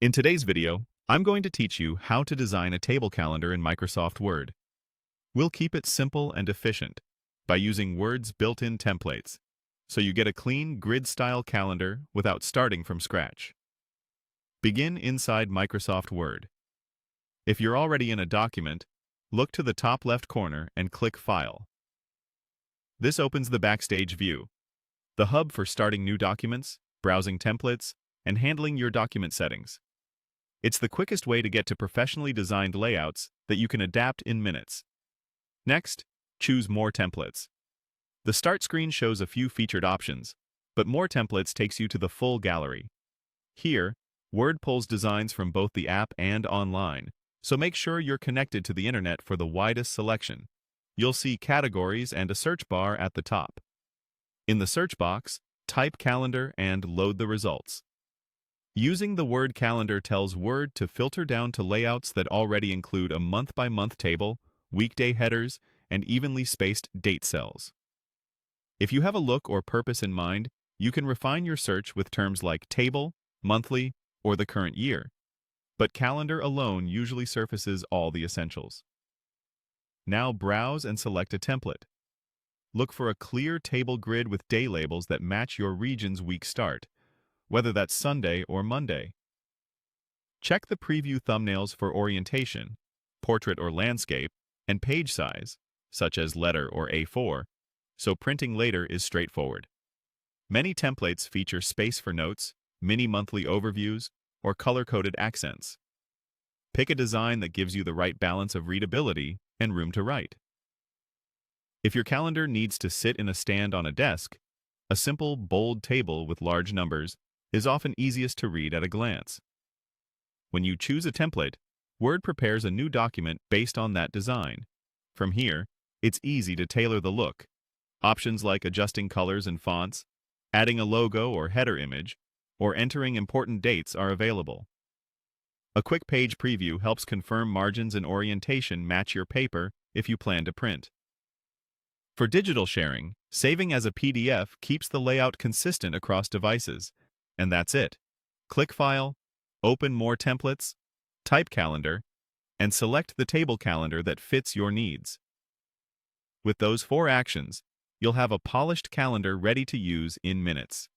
In today's video, I'm going to teach you how to design a table calendar in Microsoft Word. We'll keep it simple and efficient by using Word's built-in templates, so you get a clean grid-style calendar without starting from scratch. Begin inside Microsoft Word. If you're already in a document, look to the top left corner and click File. This opens the Backstage view, the hub for starting new documents, browsing templates, and handling your document settings. It's the quickest way to get to professionally designed layouts that you can adapt in minutes. Next, choose More Templates. The Start screen shows a few featured options, but More Templates takes you to the full gallery. Here, Word pulls designs from both the app and online, so make sure you're connected to the internet for the widest selection. You'll see categories and a search bar at the top. In the search box, type calendar and load the results. Using the Word calendar tells Word to filter down to layouts that already include a month-by-month table, weekday headers, and evenly spaced date cells. If you have a look or purpose in mind, you can refine your search with terms like table, monthly, or the current year. But calendar alone usually surfaces all the essentials. Now browse and select a template. Look for a clear table grid with day labels that match your region's week start, whether that's Sunday or Monday. Check the preview thumbnails for orientation, portrait or landscape, and page size, such as letter or A4, so printing later is straightforward. Many templates feature space for notes, mini monthly overviews, or color-coded accents. Pick a design that gives you the right balance of readability and room to write. If your calendar needs to sit in a stand on a desk, a simple, bold table with large numbers is often easiest to read at a glance. When you choose a template, Word prepares a new document based on that design. From here, it's easy to tailor the look. Options like adjusting colors and fonts, adding a logo or header image, or entering important dates are available. A quick page preview helps confirm margins and orientation match your paper if you plan to print. For digital sharing, saving as a PDF keeps the layout consistent across devices. And that's it. Click File, open More Templates, type Calendar, and select the table calendar that fits your needs. With those 4 actions, you'll have a polished calendar ready to use in minutes.